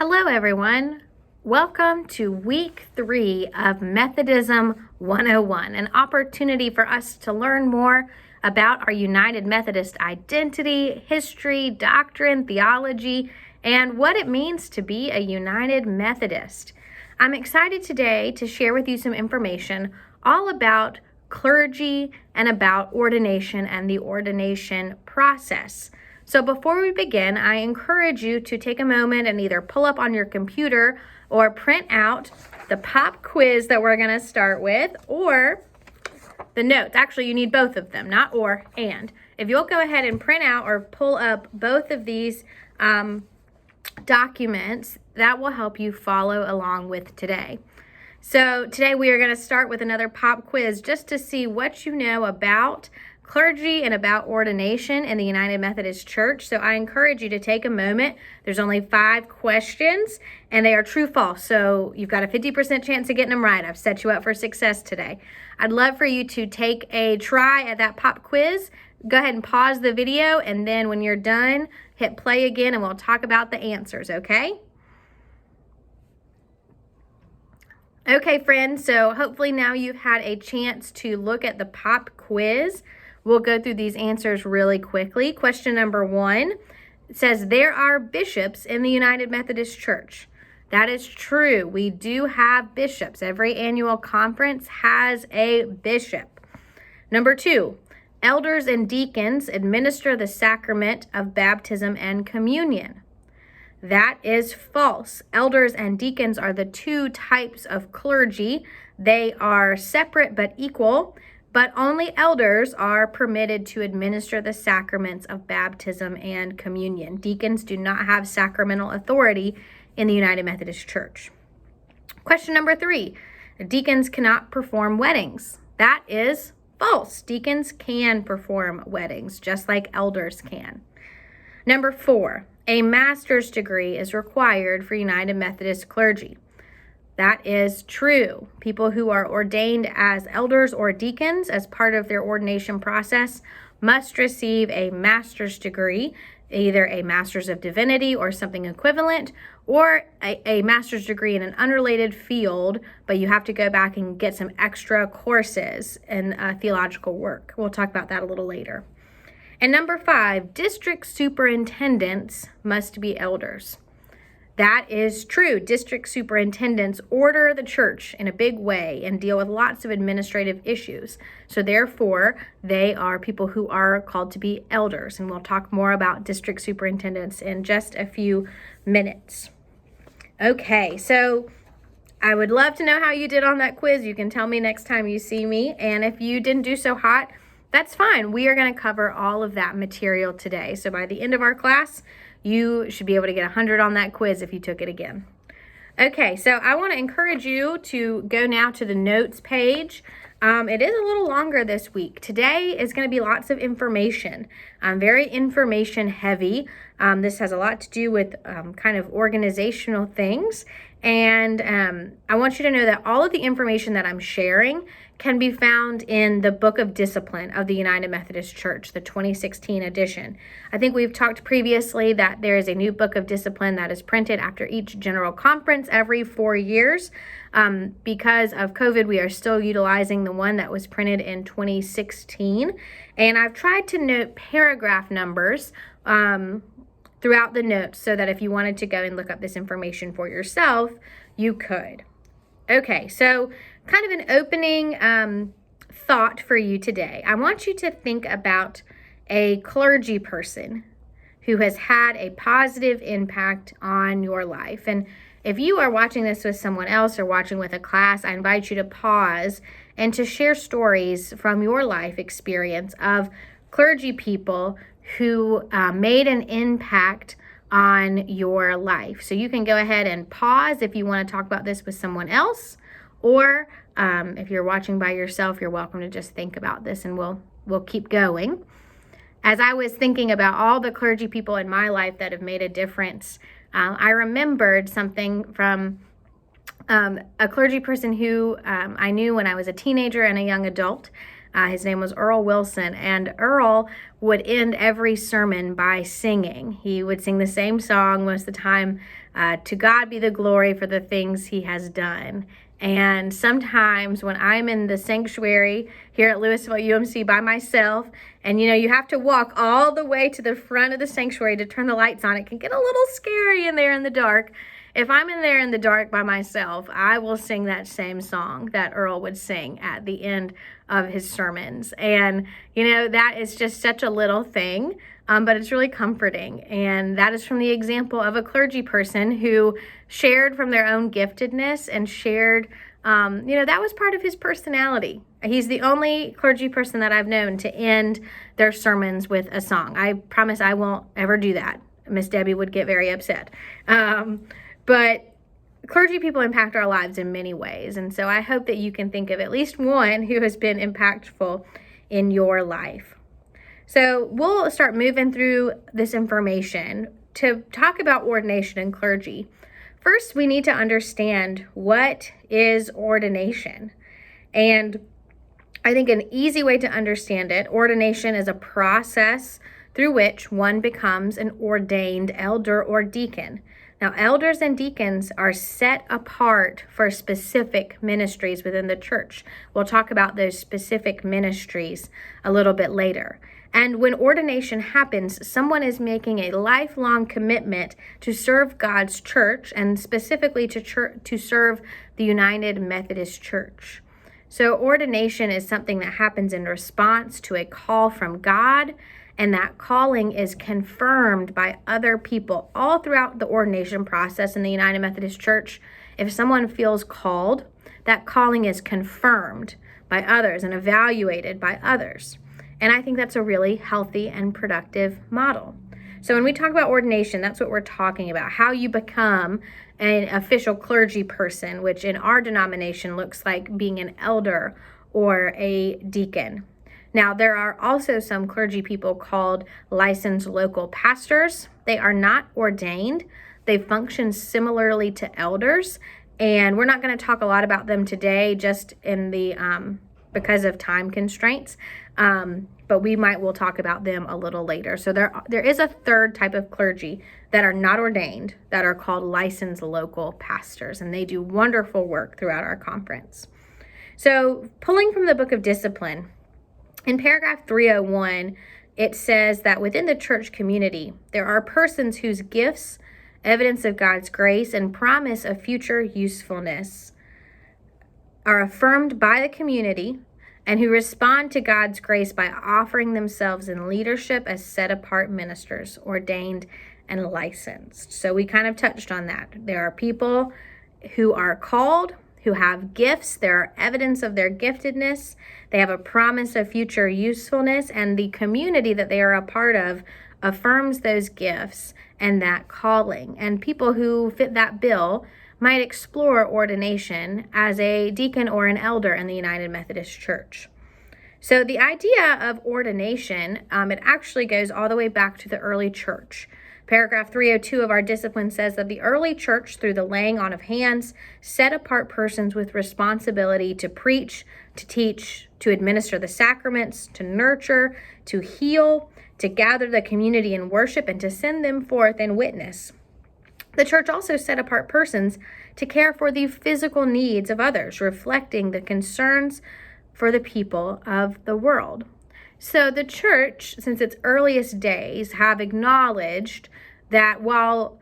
Hello, everyone. Welcome to week 3 of Methodism 101, an opportunity for us to learn more about our United Methodist identity, history, doctrine, theology, and what it means to be a United Methodist. I'm excited today to share with you some information all about clergy and about ordination and the ordination process. So before we begin, I encourage you to take a moment and either pull up on your computer or print out the pop quiz that we're going to start with, or the notes. Actually, you need both of them, not or, and. If you'll go ahead and print out or pull up both of these documents, that will help you follow along with today. So today we are going to start with another pop quiz just to see what you know about clergy and about ordination in the United Methodist Church. So I encourage you to take a moment. There's only 5 questions and they are true-false. So you've got a 50% chance of getting them right. I've set you up for success today. I'd love for you to take a try at that pop quiz. Go ahead and pause the video, and then when you're done, hit play again and we'll talk about the answers, okay? Okay, friends, so hopefully now you've had a chance to look at the pop quiz. We'll go through these answers really quickly. Question number 1 says, there are bishops in the United Methodist Church. That is true. We do have bishops. Every annual conference has a bishop. Number 2, elders and deacons administer the sacrament of baptism and communion. That is false. Elders and deacons are the 2 types of clergy. They are separate but equal, but only elders are permitted to administer the sacraments of baptism and communion. Deacons do not have sacramental authority in the United Methodist Church. Question number 3, deacons cannot perform weddings. That is false. Deacons can perform weddings just like elders can. Number 4, a master's degree is required for United Methodist clergy. That is true. People who are ordained as elders or deacons as part of their ordination process must receive a master's degree, either a master's of divinity or something equivalent, or a master's degree in an unrelated field, but you have to go back and get some extra courses in theological work. We'll talk about that a little later. And number 5, district superintendents must be elders. That is true. District superintendents order the church in a big way and deal with lots of administrative issues. So therefore, they are people who are called to be elders. And we'll talk more about district superintendents in just a few minutes. Okay, so I would love to know how you did on that quiz. You can tell me next time you see me. And if you didn't do so hot, that's fine. We are going to cover all of that material today. So by the end of our class, you should be able to get 100 on that quiz if you took it again. Okay, so I want to encourage you to go now to the notes page. It is a little longer this week. Today is going to be lots of information, very information heavy. This has a lot to do with kind of organizational things. And I want you to know that all of the information that I'm sharing can be found in the Book of Discipline of the United Methodist Church, the 2016 edition. I think we've talked previously that there is a new Book of Discipline that is printed after each general conference every 4 years. Because of COVID, we are still utilizing the one that was printed in 2016. And I've tried to note paragraph numbers throughout the notes so that if you wanted to go and look up this information for yourself, you could. Okay, so kind of an opening thought for you today. I want you to think about a clergy person who has had a positive impact on your life. And if you are watching this with someone else or watching with a class, I invite you to pause and to share stories from your life experience of clergy people who made an impact on your life. So you can go ahead and pause if you want to talk about this with someone else, or if you're watching by yourself, you're welcome to just think about this, and we'll keep going. As I was thinking about all the clergy people in my life that have made a difference, I remembered something from a clergy person who I knew when I was a teenager and a young adult. His name was Earl Wilson, and Earl would end every sermon by singing. He would sing the same song most of the time, "To God be the glory for the things he has done." And sometimes when I'm in the sanctuary here at Louisville UMC by myself, and you have to walk all the way to the front of the sanctuary to turn the lights on, it can get a little scary in there in the dark. If I'm in there in the dark by myself, I will sing that same song that Earl would sing at the end of his sermons. And, that is just such a little thing, but it's really comforting. And that is from the example of a clergy person who shared from their own giftedness and shared, that was part of his personality. He's the only clergy person that I've known to end their sermons with a song. I promise I won't ever do that. Miss Debbie would get very upset. But clergy people impact our lives in many ways. And so I hope that you can think of at least one who has been impactful in your life. So we'll start moving through this information to talk about ordination and clergy. First, we need to understand what is ordination. And I think an easy way to understand it, ordination is a process through which one becomes an ordained elder or deacon. Now, elders and deacons are set apart for specific ministries within the church. We'll talk about those specific ministries a little bit later. And when ordination happens, someone is making a lifelong commitment to serve God's church, and specifically to serve the United Methodist Church. So ordination is something that happens in response to a call from God, and that calling is confirmed by other people all throughout the ordination process in the United Methodist Church. If someone feels called, that calling is confirmed by others and evaluated by others. And I think that's a really healthy and productive model. So when we talk about ordination, that's what we're talking about, how you become an official clergy person, which in our denomination looks like being an elder or a deacon. Now, there are also some clergy people called licensed local pastors. They are not ordained. They function similarly to elders, and we're not going to talk a lot about them today just in the because of time constraints, but we'll talk about them a little later. So there is a third type of clergy that are not ordained that are called licensed local pastors, and they do wonderful work throughout our conference. So pulling from the Book of Discipline, in paragraph 301, it says that within the church community, there are persons whose gifts, evidence of God's grace, and promise of future usefulness are affirmed by the community and who respond to God's grace by offering themselves in leadership as set-apart ministers, ordained and licensed. So we kind of touched on that. There are people who are called, who have gifts. There are evidence of their giftedness. They have a promise of future usefulness, and the community that they are a part of affirms those gifts and that calling. And people who fit that bill might explore ordination as a deacon or an elder in the United Methodist Church. So the idea of ordination, it actually goes all the way back to the early church. Paragraph 302 of our discipline says that the early church, through the laying on of hands, set apart persons with responsibility to preach, to teach, to administer the sacraments, to nurture, to heal, to gather the community in worship, and to send them forth in witness. The church also set apart persons to care for the physical needs of others, reflecting the concerns for the people of the world. So the church, since its earliest days, have acknowledged that while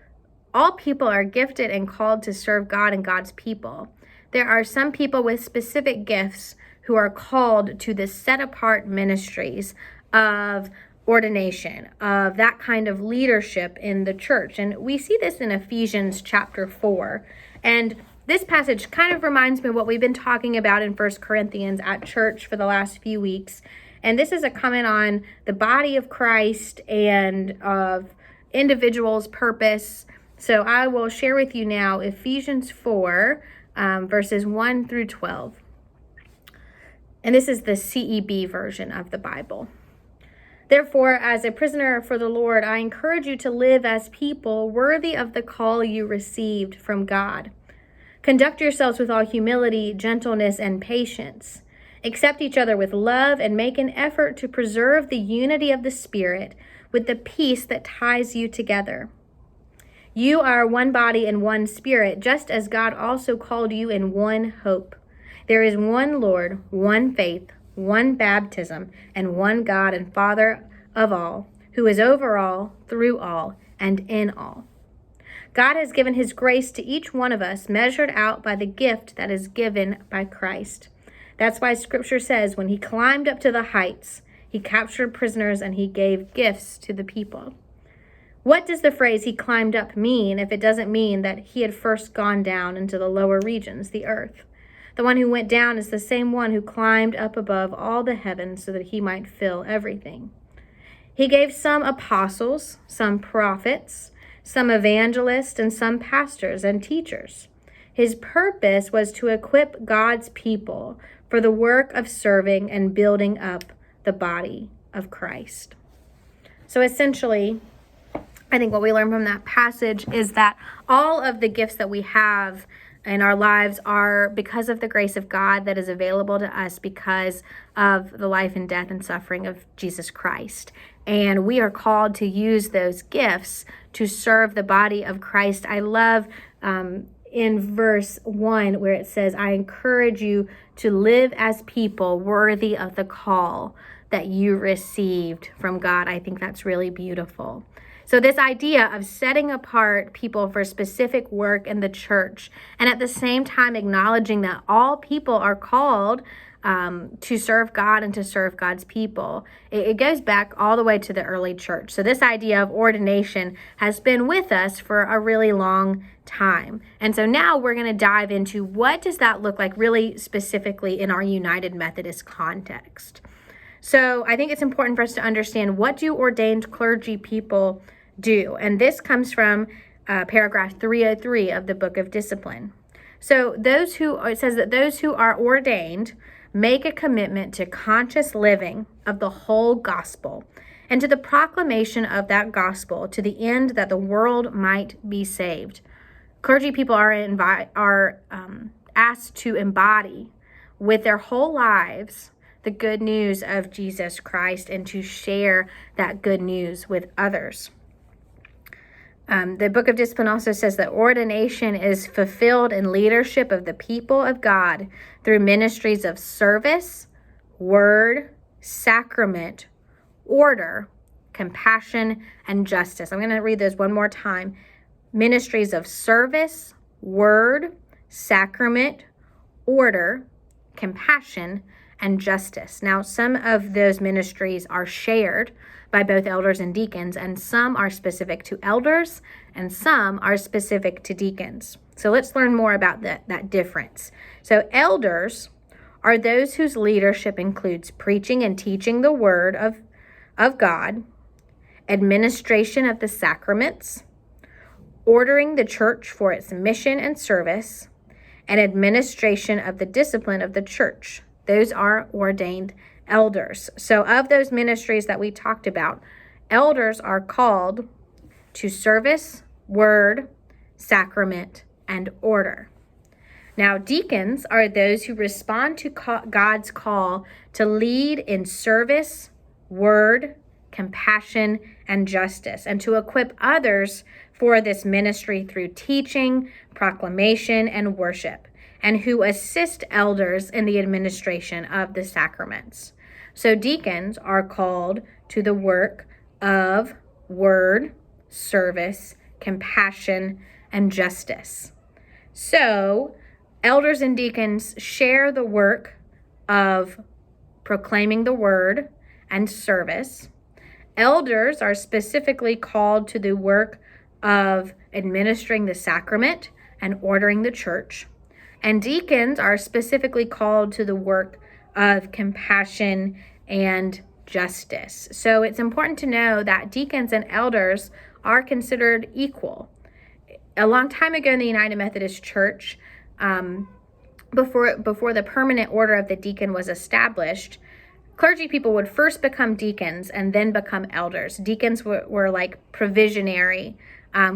all people are gifted and called to serve God and God's people, there are some people with specific gifts who are called to the set-apart ministries of ordination, of that kind of leadership in the church. And we see this in Ephesians chapter 4. And this passage kind of reminds me of what we've been talking about in 1 Corinthians at church for the last few weeks. And this is a comment on the body of Christ and of individuals' purpose. So I will share with you now Ephesians 4, verses 1 through 12. And this is the CEB version of the Bible. Therefore, as a prisoner for the Lord, I encourage you to live as people worthy of the call you received from God. Conduct yourselves with all humility, gentleness, and patience, Accept each other with love and make an effort to preserve the unity of the Spirit with the peace that ties you together. You are one body and one Spirit, just as God also called you in one hope. There is one Lord, one faith, one baptism, and one God and Father of all, who is over all, through all, and in all. God has given his grace to each one of us, measured out by the gift that is given by Christ. That's why Scripture says when he climbed up to the heights, he captured prisoners and he gave gifts to the people. What does the phrase he climbed up mean if it doesn't mean that he had first gone down into the lower regions, the earth? The one who went down is the same one who climbed up above all the heavens so that he might fill everything. He gave some apostles, some prophets, some evangelists, and some pastors and teachers. His purpose was to equip God's people for the work of serving and building up the body of Christ. So essentially, I think what we learn from that passage is that all of the gifts that we have in our lives are because of the grace of God that is available to us because of the life and death and suffering of Jesus Christ. And we are called to use those gifts to serve the body of Christ. I love in verse 1 where it says, I encourage you to live as people worthy of the call that you received from God. I think that's really beautiful. So this idea of setting apart people for specific work in the church and at the same time acknowledging that all people are called to serve God and to serve God's people. It goes back all the way to the early church. So this idea of ordination has been with us for a really long time. And so now we're going to dive into what does that look like really specifically in our United Methodist context. So I think it's important for us to understand, what do ordained clergy people do? And this comes from paragraph 303 of the Book of Discipline. So it says that those who are ordained make a commitment to conscious living of the whole gospel and to the proclamation of that gospel to the end that the world might be saved. Clergy people are asked to embody with their whole lives the good news of Jesus Christ and to share that good news with others. The Book of Discipline also says that ordination is fulfilled in leadership of the people of God through ministries of service, word, sacrament, order, compassion, and justice. I'm going to read those one more time. Ministries of service, word, sacrament, order, compassion, and justice. Now, some of those ministries are shared by both elders and deacons, and some are specific to elders, and some are specific to deacons. So let's learn more about that difference. So elders are those whose leadership includes preaching and teaching the word of God, administration of the sacraments, ordering the church for its mission and service, and administration of the discipline of the church. Those are ordained elders. So of those ministries that we talked about, elders are called to service, word, sacrament, and order. Now, deacons are those who respond to God's call to lead in service, word, compassion, and justice, and to equip others for this ministry through teaching, proclamation, and worship, and who assist elders in the administration of the sacraments. So deacons are called to the work of word, service, compassion, and justice. So elders and deacons share the work of proclaiming the word and service. Elders are specifically called to the work of administering the sacrament and ordering the church. And deacons are specifically called to the work of compassion and justice. So it's important to know that deacons and elders are considered equal. A long time ago in the United Methodist Church, before the permanent order of the deacon was established, clergy people would first become deacons and then become elders. Deacons were like provisionary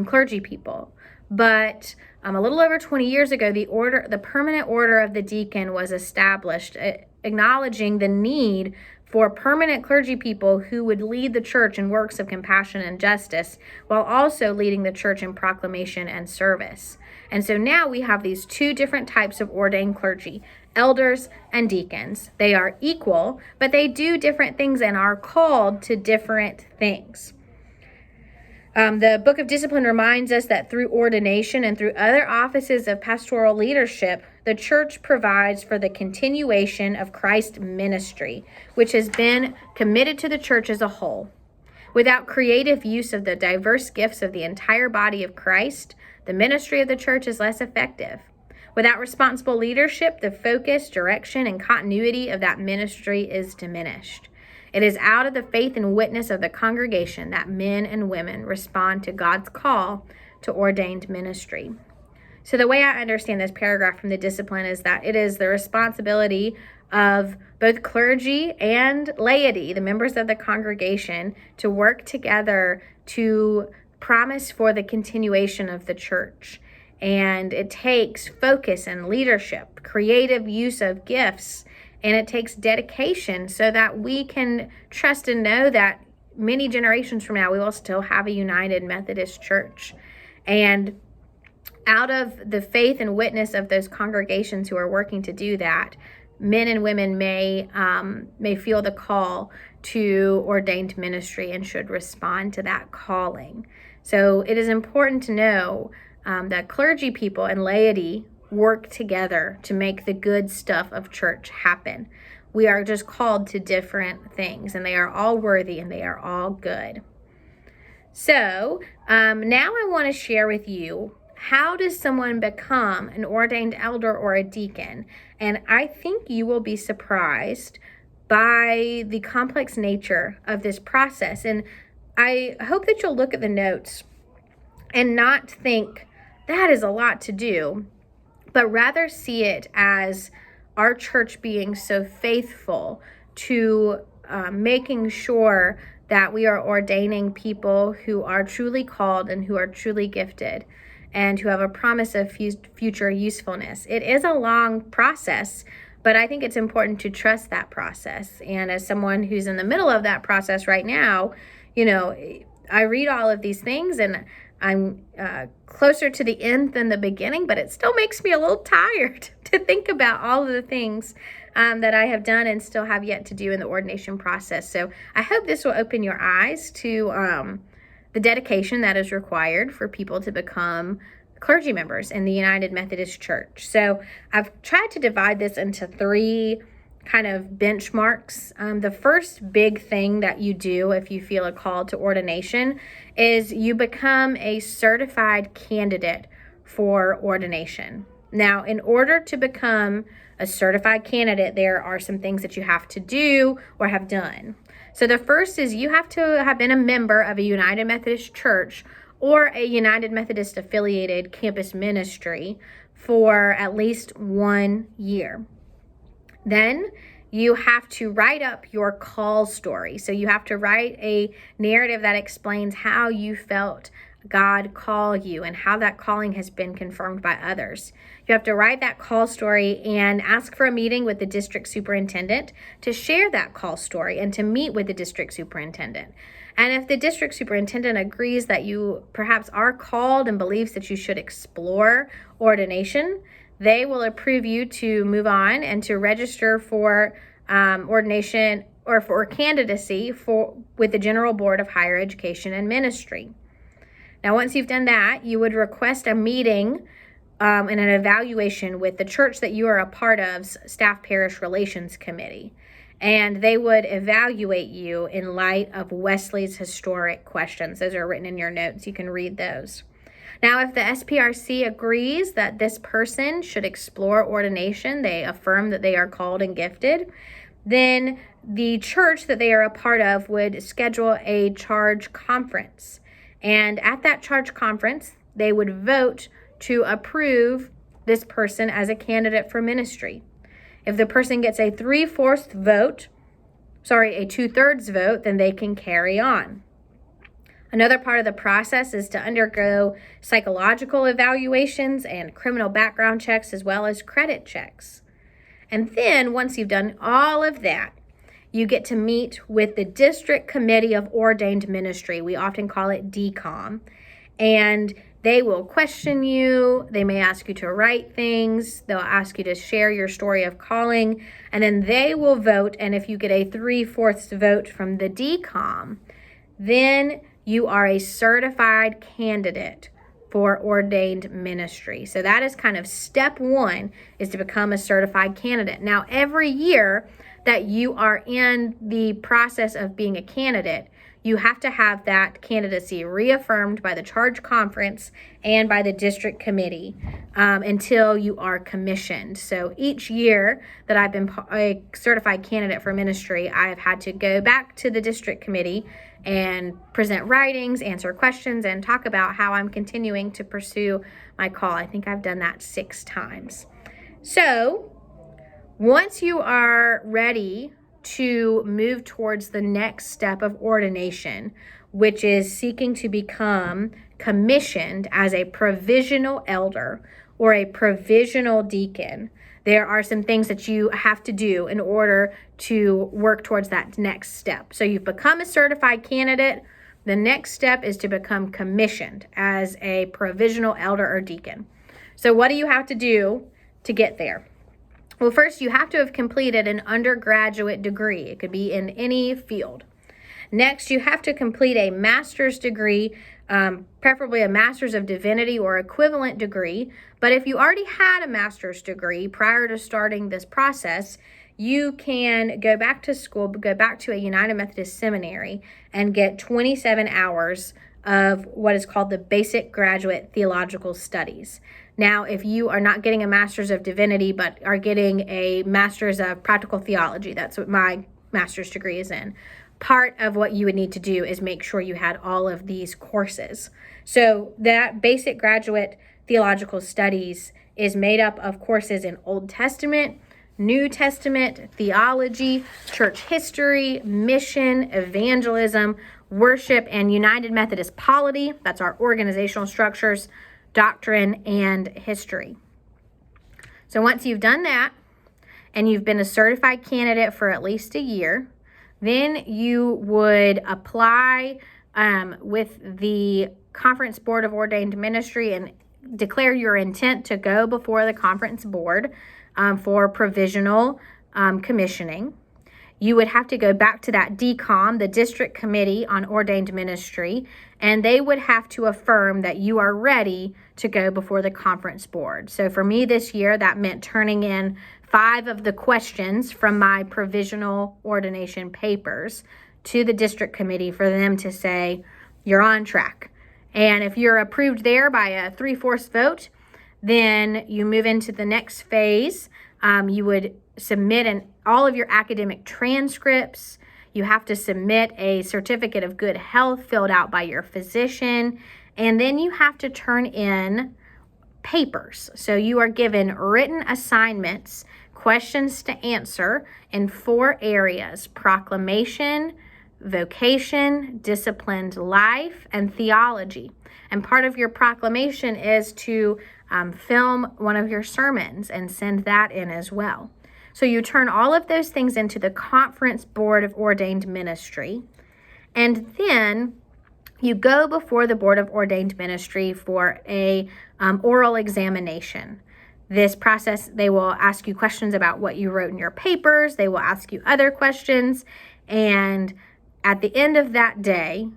clergy people. But a little over 20 years ago, the permanent order of the deacon was established. acknowledging the need for permanent clergy people who would lead the church in works of compassion and justice, while also leading the church in proclamation and service. And so now we have these two different types of ordained clergy, elders and deacons. They are equal, but they do different things and are called to different things. The Book of Discipline reminds us that through ordination and through other offices of pastoral leadership, the church provides for the continuation of Christ's ministry, which has been committed to the church as a whole. Without creative use of the diverse gifts of the entire body of Christ, the ministry of the church is less effective. Without responsible leadership, the focus, direction, and continuity of that ministry is diminished. It is out of the faith and witness of the congregation that men and women respond to God's call to ordained ministry. So the way I understand this paragraph from the discipline is that it is the responsibility of both clergy and laity, the members of the congregation, to work together to promise for the continuation of the church. And it takes focus and leadership, creative use of gifts, and it takes dedication so that we can trust and know that many generations from now, we will still have a united Methodist church. And out of the faith and witness of those congregations who are working to do that, men and women may feel the call to ordained ministry and should respond to that calling. So it is important to know that clergy people and laity work together to make the good stuff of church happen. We are just called to different things, and they are all worthy and they are all good. So now I want to share with you, how does someone become an ordained elder or a deacon? And I think you will be surprised by the complex nature of this process. And I hope that you'll look at the notes and not think that is a lot to do, but rather see it as our church being so faithful to making sure that we are ordaining people who are truly called and who are truly gifted and who have a promise of future usefulness. It is a long process, but I think it's important to trust that process. And as someone who's in the middle of that process right now, I read all of these things and I'm closer to the end than the beginning, but it still makes me a little tired to think about all of the things that I have done and still have yet to do in the ordination process. So I hope this will open your eyes to the dedication that is required for people to become clergy members in the United Methodist Church. So I've tried to divide this into three kind of benchmarks. The first big thing that you do if you feel a call to ordination is you become a certified candidate for ordination. Now, in order to become a certified candidate, there are some things that you have to do or have done. So the first is you have to have been a member of a United Methodist Church or a United Methodist affiliated campus ministry for at least 1 year. Then you have to write up your call story. So you have to write a narrative that explains how you felt God call you and how that calling has been confirmed by others. You have to write that call story and ask for a meeting with the district superintendent to share that call story and to meet with the district superintendent. And if the district superintendent agrees that you perhaps are called and believes that you should explore ordination, they will approve you to move on and to register for ordination or for candidacy with the General Board of Higher Education and Ministry. Now, once you've done that, you would request a meeting and an evaluation with the church that you are a part of's Staff Parish Relations Committee. And they would evaluate you in light of Wesley's historic questions. Those are written in your notes. You can read those. Now, if the SPRC agrees that this person should explore ordination, they affirm that they are called and gifted, then the church that they are a part of would schedule a charge conference. And at that charge conference, they would vote to approve this person as a candidate for ministry. If the person gets a 2/3 vote, then they can carry on. Another part of the process is to undergo psychological evaluations and criminal background checks as well as credit checks. And then once you've done all of that, you get to meet with the District Committee of Ordained Ministry. We often call it DCOM. And they will question you. They may ask you to write things. They'll ask you to share your story of calling. And then they will vote. And if you get a 3/4 vote from the DCOM, then you are a certified candidate for ordained ministry. So that is kind of step one, is to become a certified candidate. Now, every year that you are in the process of being a candidate, you have to have that candidacy reaffirmed by the charge conference and by the district committee until you are commissioned. So each year that I've been a certified candidate for ministry, I've had to go back to the district committee and present writings, answer questions, and talk about how I'm continuing to pursue my call. I think I've done that 6 times. So once you are ready to move towards the next step of ordination, which is seeking to become commissioned as a provisional elder or a provisional deacon, there are some things that you have to do in order to work towards that next step. So you've become a certified candidate. The next step is to become commissioned as a provisional elder or deacon. So what do you have to do to get there? Well, first, you have to have completed an undergraduate degree. It could be in any field. Next, you have to complete a master's degree, preferably a master's of divinity or equivalent degree. But if you already had a master's degree prior to starting this process, you can go back to school, go back to a United Methodist seminary and get 27 hours of what is called the Basic Graduate Theological Studies. Now, if you are not getting a master's of divinity, but are getting a master's of practical theology, that's what my master's degree is in, part of what you would need to do is make sure you had all of these courses. So that Basic Graduate Theological Studies is made up of courses in Old Testament, New Testament, theology, church history, mission, evangelism, worship, and United Methodist polity. That's our organizational structures, doctrine, and history. So once you've done that and you've been a certified candidate for at least a year, then you would apply with the Conference Board of Ordained Ministry and declare your intent to go before the conference board for provisional commissioning. You would have to go back to that DCOM, the District Committee on Ordained Ministry, and they would have to affirm that you are ready to go before the conference board. So for me this year, that meant turning in 5 of the questions from my provisional ordination papers to the District Committee for them to say, you're on track. And if you're approved there by a 3/4 vote, then you move into the next phase. You would submit all of your academic transcripts. You have to submit a certificate of good health filled out by your physician. And then you have to turn in papers. So you are given written assignments, questions to answer in 4 areas: proclamation, vocation, disciplined life, and theology. And part of your proclamation is to film one of your sermons and send that in as well. So you turn all of those things into the Conference Board of Ordained Ministry, and then you go before the Board of Ordained Ministry for a oral examination. This process, they will ask you questions about what you wrote in your papers. They will ask you other questions, and at the end of that day,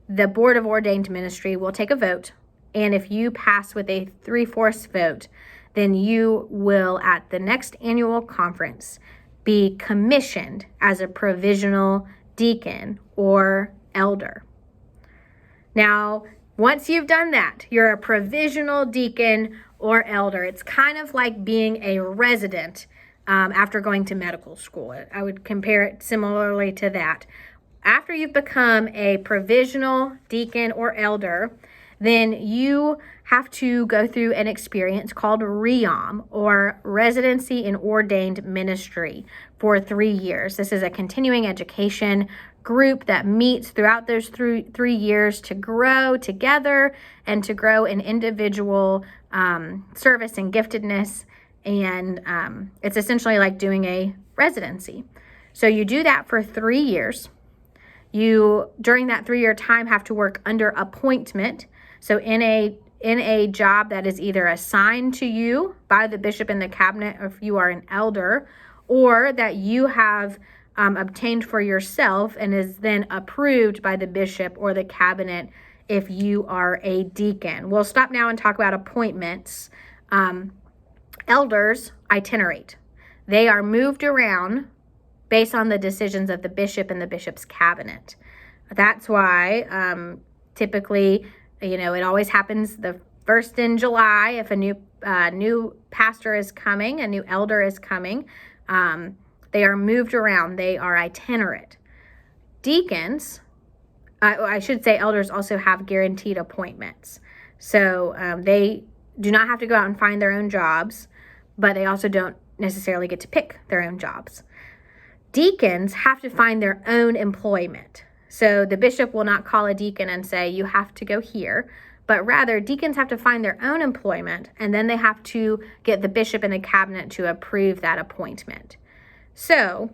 the Board of Ordained Ministry will take a vote, and if you pass with a 3/4 vote, then you will, at the next annual conference, be commissioned as a provisional deacon or elder. Now, once you've done that, you're a provisional deacon or elder. It's kind of like being a resident after going to medical school. I would compare it similarly to that. After you've become a provisional deacon or elder, then you have to go through an experience called REOM, or Residency in Ordained Ministry, for 3 years. This is a continuing education group that meets throughout those 3 years to grow together and to grow in individual service and giftedness. and it's essentially like doing a residency. So you do that for 3 years. You, during that 3-year time, have to work under appointment. So in a job that is either assigned to you by the bishop in the cabinet, or if you are an elder, or that you have obtained for yourself and is then approved by the bishop or the cabinet if you are a deacon. We'll stop now and talk about appointments. Elders itinerate. They are moved around based on the decisions of the bishop and the bishop's cabinet. That's why typically, it always happens the first in July if a new pastor is coming, a new elder is coming. They are moved around. They are itinerant. Deacons, I should say elders also have guaranteed appointments. So they do not have to go out and find their own jobs, but they also don't necessarily get to pick their own jobs. Deacons have to find their own employment. So the bishop will not call a deacon and say, you have to go here, but rather deacons have to find their own employment, and then they have to get the bishop and the cabinet to approve that appointment. So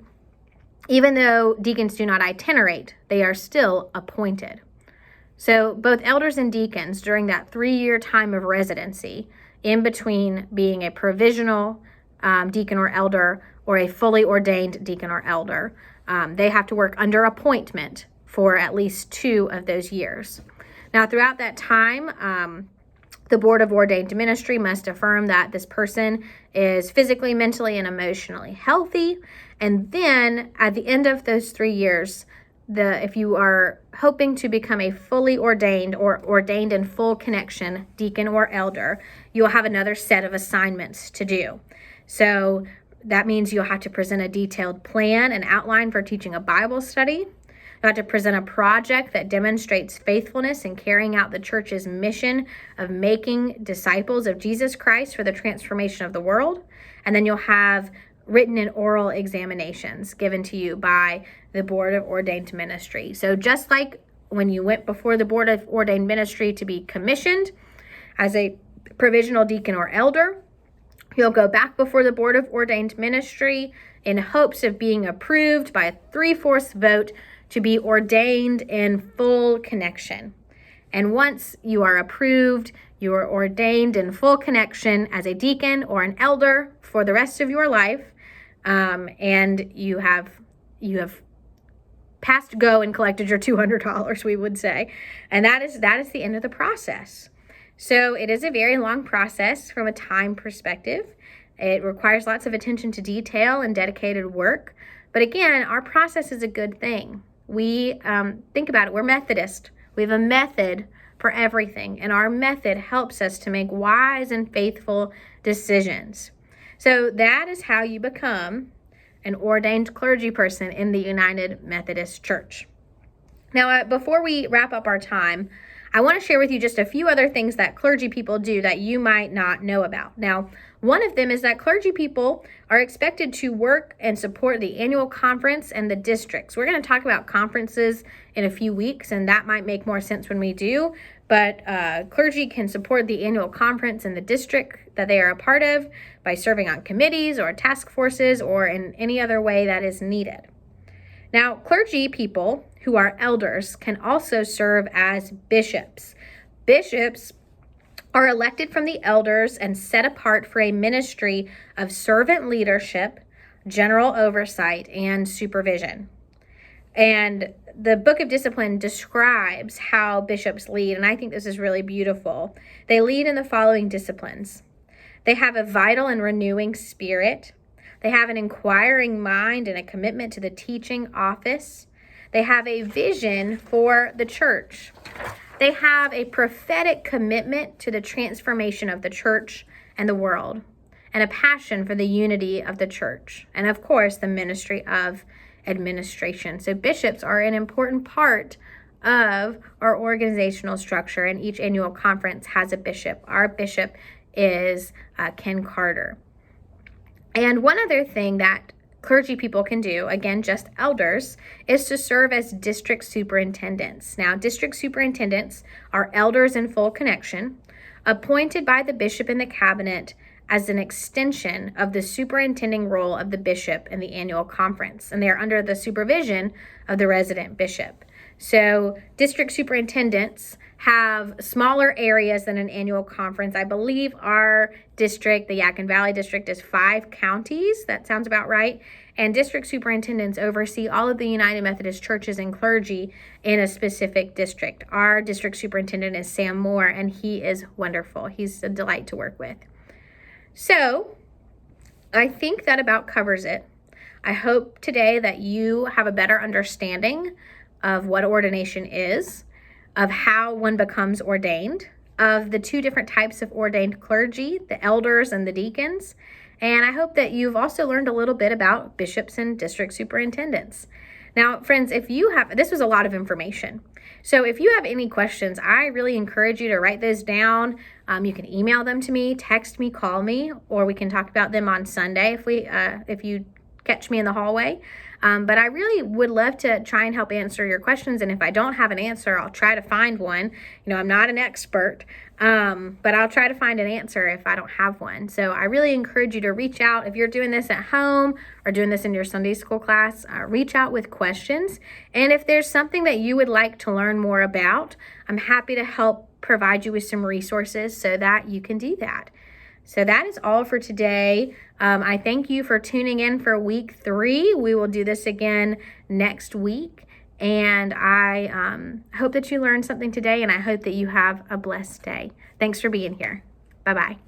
even though deacons do not itinerate, they are still appointed. So both elders and deacons during that 3-year time of residency, in between being a provisional deacon or elder or a fully ordained deacon or elder, they have to work under appointment for at least 2 of those years. Now, throughout that time, the Board of Ordained Ministry must affirm that this person is physically, mentally, and emotionally healthy. And then at the end of those 3 years, if you are hoping to become a fully ordained or ordained in full connection deacon or elder, you'll have another set of assignments to do. So that means you'll have to present a detailed plan and outline for teaching a Bible study. You have to present a project that demonstrates faithfulness in carrying out the church's mission of making disciples of Jesus Christ for the transformation of the world. And then you'll have written and oral examinations given to you by the Board of Ordained Ministry. So just like when you went before the Board of Ordained Ministry to be commissioned as a provisional deacon or elder, you'll go back before the Board of Ordained Ministry in hopes of being approved by a 3/4 vote to be ordained in full connection. And once you are approved, you are ordained in full connection as a deacon or an elder for the rest of your life, and you have passed go and collected your $200, we would say, and that is the end of the process. So it is a very long process from a time perspective. It requires lots of attention to detail and dedicated work. But again, our process is a good thing. We think about it. We're Methodist. We have a method for everything, and our method helps us to make wise and faithful decisions. So that is how you become an ordained clergy person in the United Methodist Church. Now, before we wrap up our time, I want to share with you just a few other things that clergy people do that you might not know about. Now, one of them is that clergy people are expected to work and support the annual conference and the districts. We're going to talk about conferences in a few weeks, and that might make more sense when we do. But clergy can support the annual conference and the district that they are a part of by serving on committees or task forces or in any other way that is needed. Now, clergy people who are elders can also serve as bishops. Bishops are elected from the elders and set apart for a ministry of servant leadership, general oversight, and supervision. And the Book of Discipline describes how bishops lead, and I think this is really beautiful. They lead in the following disciplines. They have a vital and renewing spirit. They have an inquiring mind and a commitment to the teaching office. They have a vision for the church. They have a prophetic commitment to the transformation of the church and the world, and a passion for the unity of the church, and of course, the ministry of administration. So bishops are an important part of our organizational structure, and each annual conference has a bishop. Our bishop is Ken Carter. And one other thing that clergy people can do, again, just elders, is to serve as district superintendents. Now, district superintendents are elders in full connection, appointed by the bishop and the cabinet as an extension of the superintending role of the bishop in the annual conference, and they are under the supervision of the resident bishop. So district superintendents have smaller areas than an annual conference. I believe our district, the Yadkin Valley District, is 5 counties. That sounds about right. And district superintendents oversee all of the United Methodist churches and clergy in a specific district. Our district superintendent is Sam Moore, and he is wonderful. He's a delight to work with. So I think that about covers it. I hope today that you have a better understanding of what ordination is, of how one becomes ordained, of the 2 different types of ordained clergy, the elders and the deacons. And I hope that you've also learned a little bit about bishops and district superintendents. Now, friends, this was a lot of information. So if you have any questions, I really encourage you to write those down. You can email them to me, text me, call me, or we can talk about them on Sunday if you catch me in the hallway. But I really would love to try and help answer your questions. And if I don't have an answer, I'll try to find one. I'm not an expert, but I'll try to find an answer if I don't have one. So I really encourage you to reach out. If you're doing this at home or doing this in your Sunday school class, reach out with questions. And if there's something that you would like to learn more about, I'm happy to help provide you with some resources so that you can do that. So that is all for today. I thank you for tuning in for week 3. We will do this again next week. And I hope that you learned something today, and I hope that you have a blessed day. Thanks for being here. Bye-bye.